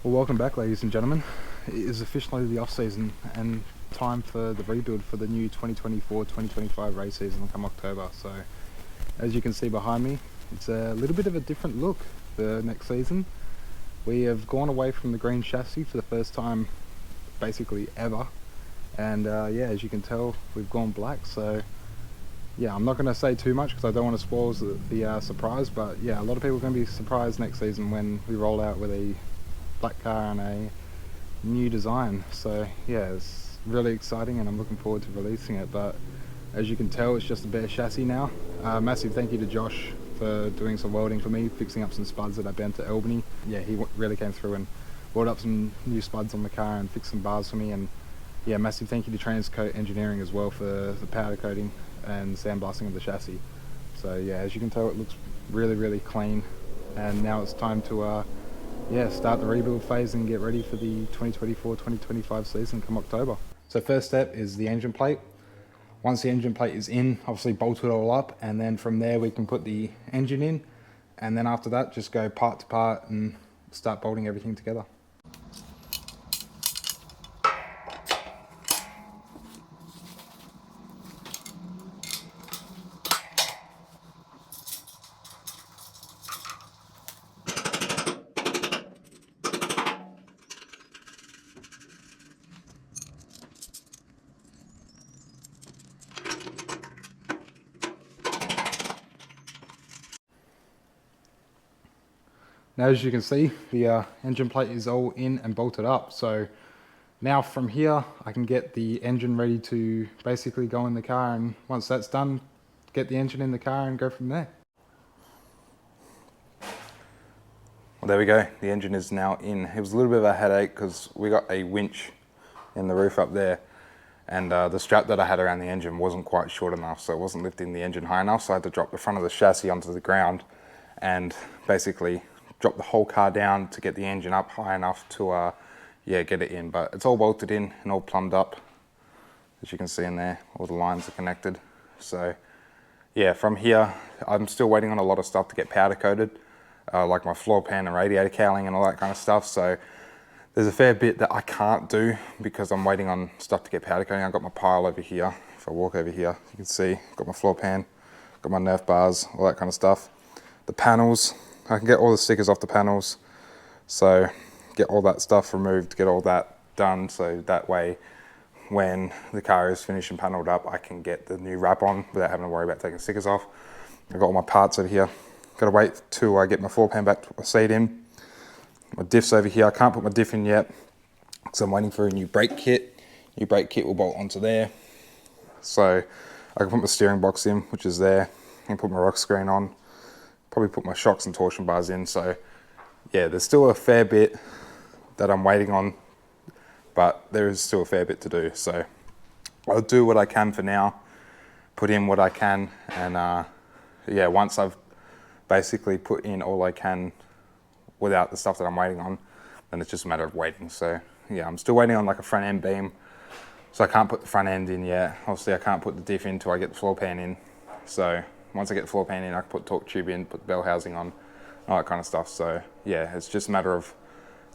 Well, welcome back, ladies and gentlemen. It is officially the off-season and time for the rebuild for the new 2024-2025 race season come October. So, as you can see behind me, it's a little bit of a different look for next season. We have gone away from the green chassis for the first time, basically ever. And yeah, as you can tell, we've gone black. So, yeah, I'm not going to say too much because I don't want to spoil the surprise. But yeah, a lot of people are going to be surprised next season when we roll out with a black car and a new design. So yeah, it's really exciting and I'm looking forward to releasing it. But as you can tell, it's just a bare chassis now. Massive thank you to Josh for doing some welding for me, fixing up some spuds that I bent to Albany. Yeah, he really came through and welded up some new spuds on the car and fixed some bars for me. And yeah, massive thank you to Transcoat Engineering as well for the powder coating and sandblasting of the chassis. So yeah, as you can tell, it looks really clean, and now it's time to yeah, start the rebuild phase and get ready for the 2024-2025 season come October. So first step is the engine plate. Once the engine plate is in, obviously bolt it all up, and then from there we can put the engine in, and then after that just go part to part and start bolting everything together. Now, as you can see, the engine plate is all in and bolted up. So now from here, I can get the engine ready to basically go in the car. And once that's done, get the engine in the car and go from there. Well, there we go. The engine is now in. It was a little bit of a headache because we got a winch in the roof up there. And the strap that I had around the engine wasn't quite short enough. So it wasn't lifting the engine high enough. So I had to drop the front of the chassis onto the ground and basically drop the whole car down to get the engine up high enough to yeah, get it in. But it's all bolted in and all plumbed up, as you can see in there. All the lines are connected. So yeah, from here I'm still waiting on a lot of stuff to get powder coated, like my floor pan and radiator cowling and all that kind of stuff. So there's a fair bit that I can't do because I'm waiting on stuff to get powder coating. I've got my pile over here. If I walk over here, you can see I've got my floor pan, got my nerf bars, all that kind of stuff. The panels, I can get all the stickers off the panels, so get all that stuff removed, get all that done, so that way when the car is finished and panelled up, I can get the new wrap on without having to worry about taking stickers off. I've got all my parts over here. Gotta wait till I get my floor pan back to put my seat in. My diffs over here, I can't put my diff in yet because I'm waiting for a new brake kit. New brake kit will bolt onto there. So I can put my steering box in, which is there. I can put my rock screen on. Probably put my shocks and torsion bars in. So yeah, there's still a fair bit that I'm waiting on, but there is still a fair bit to do. So I'll do what I can for now, put in what I can, and yeah, once I've basically put in all I can without the stuff that I'm waiting on, then it's just a matter of waiting. So yeah, I'm still waiting on like a front end beam, so I can't put the front end in yet. Obviously I can't put the diff in until I get the floor pan in. So once I get the floor pan in, I can put torque tube in, put the bell housing on, all that kind of stuff. So yeah, it's just a matter of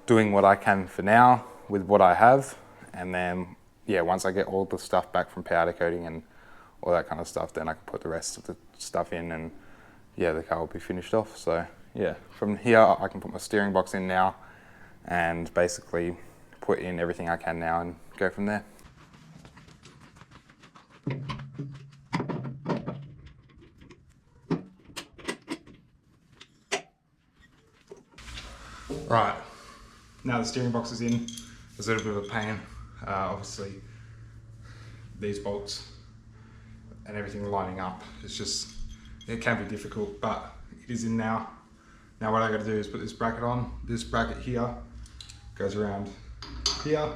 doing what I can for now with what I have. And then yeah, once I get all the stuff back from powder coating and all that kind of stuff, then I can put the rest of the stuff in, and yeah, the car will be finished off. So yeah, from here I can put my steering box in now and basically put in everything I can now and go from there. Right, now the steering box is in. There's a little bit of a pain. Obviously, these bolts and everything lining up, it's just, it can be difficult, but it is in now. Now what I got to do is put this bracket on. This bracket here goes around here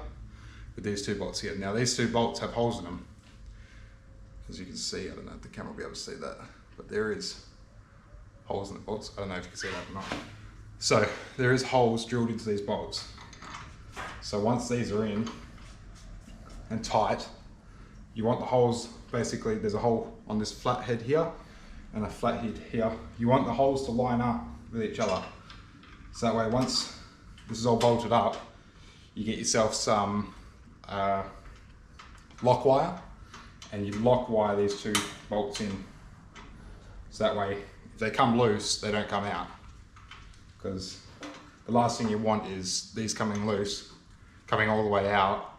with these two bolts here. Now these two bolts have holes in them. As you can see, I don't know if the camera will be able to see that, but there is holes in the bolts. I don't know if you can see that or not. So there is holes drilled into these bolts. So once these are in and tight, you want the holes, basically there's a hole on this flat head here and a flat head here. You want the holes to line up with each other. So that way once this is all bolted up, you get yourself some lock wire, and you lock wire these two bolts in. So that way, if they come loose, they don't come out. Because the last thing you want is these coming loose, coming all the way out,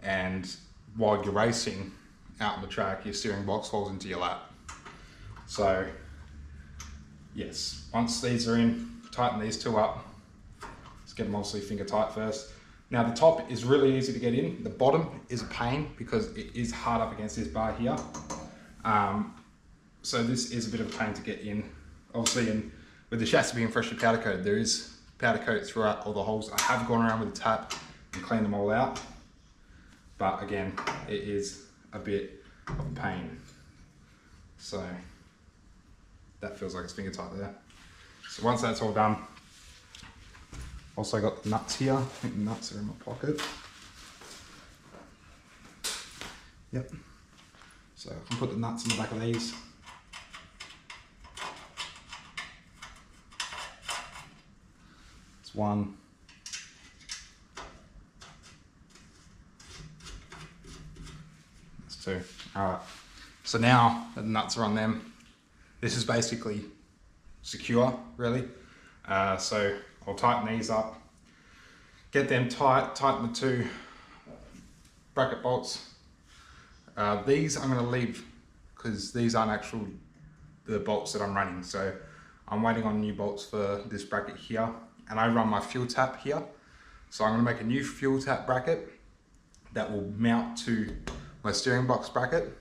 and while you're racing out on the track, your steering box falls into your lap. So yes, once these are in, tighten these two up. Let's get them obviously finger tight first. Now the top is really easy to get in. The bottom is a pain because it is hard up against this bar here. So this is a bit of a pain to get in. Obviously, and with the chassis being freshly powder coated, there is powder coat throughout all the holes. I have gone around with a tap and cleaned them all out. But again, it is a bit of a pain. So that feels like it's finger tight there. So once that's all done, also got the nuts here. I think the nuts are in my pocket. Yep. So I can put the nuts in the back of these. It's one. That's two. Alright. So now that the nuts are on them, this is basically secure, really. So I'll tighten these up, get them tight, tighten the two bracket bolts. These I'm going to leave because these aren't the bolts that I'm running. So I'm waiting on new bolts for this bracket here, and I run my fuel tap here. So I'm going to make a new fuel tap bracket that will mount to my steering box bracket.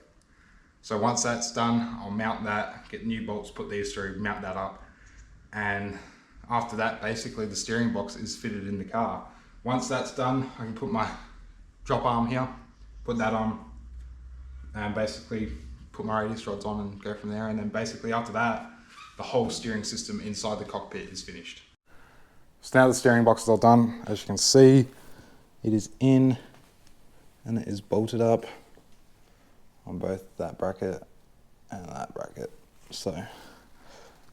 So once that's done, I'll mount that, get new bolts, put these through, mount that up, and after that, basically the steering box is fitted in the car. Once that's done, I can put my drop arm here, put that on, and basically put my radius rods on and go from there. And then basically after that, the whole steering system inside the cockpit is finished. So now the steering box is all done. As you can see, it is in and it is bolted up on both that bracket and that bracket. So now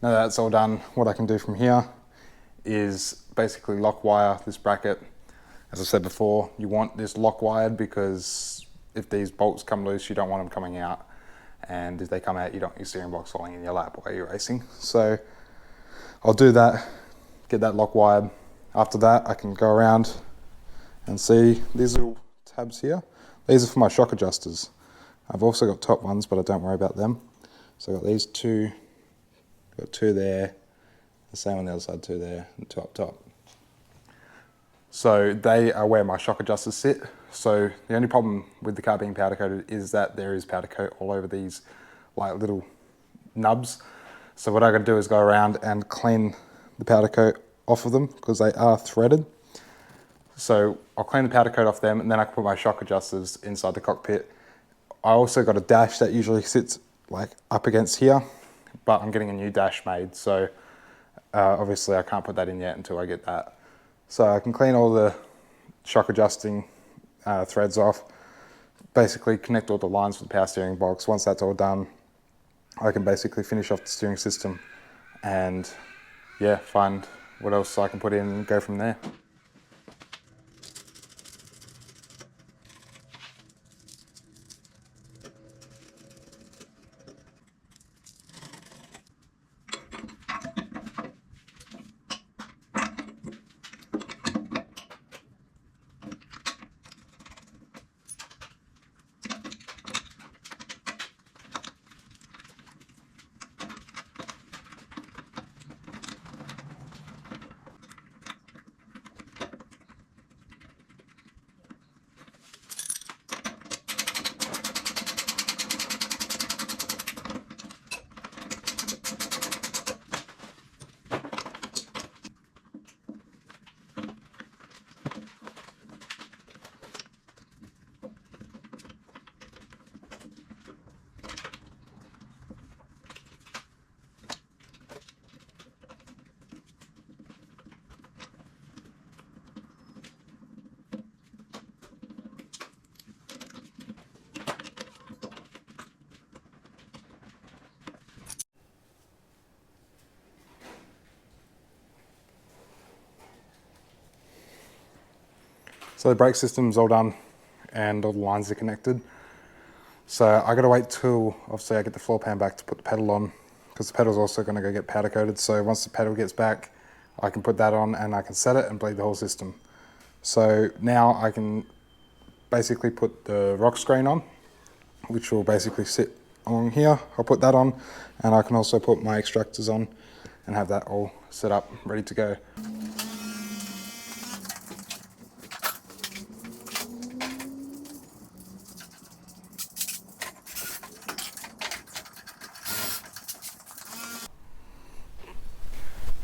that that's all done, what I can do from here is basically lock wire this bracket. As I said before, you want this lock wired because if these bolts come loose, you don't want them coming out. And if they come out, you don't want your steering box falling in your lap while you're racing. So I'll do that, get that lock wired. After that, I can go around and see these little tabs here. These are for my shock adjusters. I've also got top ones, but I don't worry about them. So I've got these two, got two there, the same on the other side, two there, and two up top. So they are where my shock adjusters sit. So the only problem with the car being powder coated is that there is powder coat all over these like little nubs. So what I gotta do is go around and clean the powder coat off of them because they are threaded. So I'll clean the powder coat off them, and then I can put my shock adjusters inside the cockpit. I also got a dash that usually sits like up against here, but I'm getting a new dash made. So obviously I can't put that in yet until I get that. So I can clean all the shock adjusting threads off, basically connect all the lines for the power steering box. Once that's all done, I can basically finish off the steering system and yeah, find what else I can put in and go from there. So the brake system's all done and all the lines are connected. So I gotta wait till, obviously, I get the floor pan back to put the pedal on, because the pedal's also gonna go get powder coated. So once the pedal gets back, I can put that on and I can set it and bleed the whole system. So now I can basically put the rock screen on, which will basically sit along here. I'll put that on, and I can also put my extractors on and have that all set up, ready to go.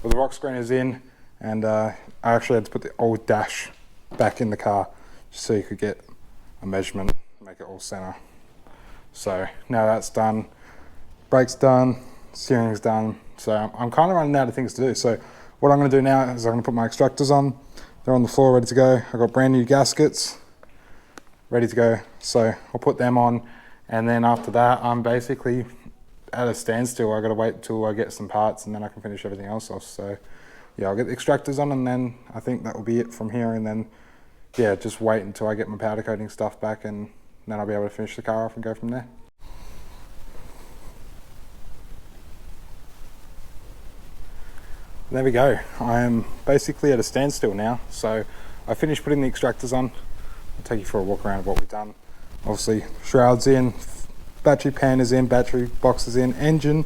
Well, the rock screen is in, and I actually had to put the old dash back in the car just so you could get a measurement, make it all center. So now that's done, brake's done, steering's done. So I'm kind of running out of things to do. So what I'm going to do now is I'm going to put my extractors on. They're on the floor, ready to go. I've got brand new gaskets, ready to go. So I'll put them on, and then after that, I'm basically at a standstill. I got to wait till I get some parts, and then I can finish everything else off. So yeah, I'll get the extractors on, and then I think that will be it from here. And then yeah, just wait until I get my powder coating stuff back, and then I'll be able to finish the car off and go from there. There we go. I am basically at a standstill now. So I finished putting the extractors on. I'll take you for a walk around of what we've done. Obviously, shrouds in, battery pan is in, battery box is in, engine.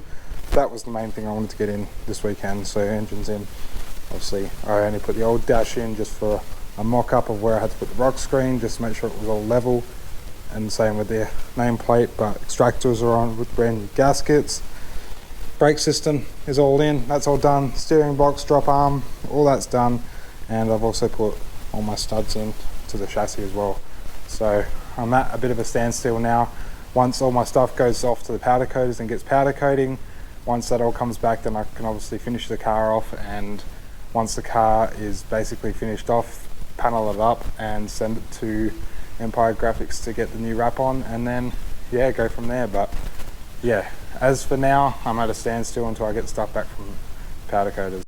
That was the main thing I wanted to get in this weekend. So engine's in. Obviously, I only put the old dash in just for a mock-up of where I had to put the rock screen, just to make sure it was all level. And the same with the nameplate, but extractors are on with brand new gaskets. Brake system is all in, that's all done. Steering box, drop arm, all that's done. And I've also put all my studs in to the chassis as well. So I'm at a bit of a standstill now. Once all my stuff goes off to the powder coaters and gets powder coating, once that all comes back, then I can obviously finish the car off. And once the car is basically finished off, panel it up and send it to Empire Graphics to get the new wrap on, and then yeah, go from there. But yeah, as for now, I'm at a standstill until I get stuff back from powder coaters.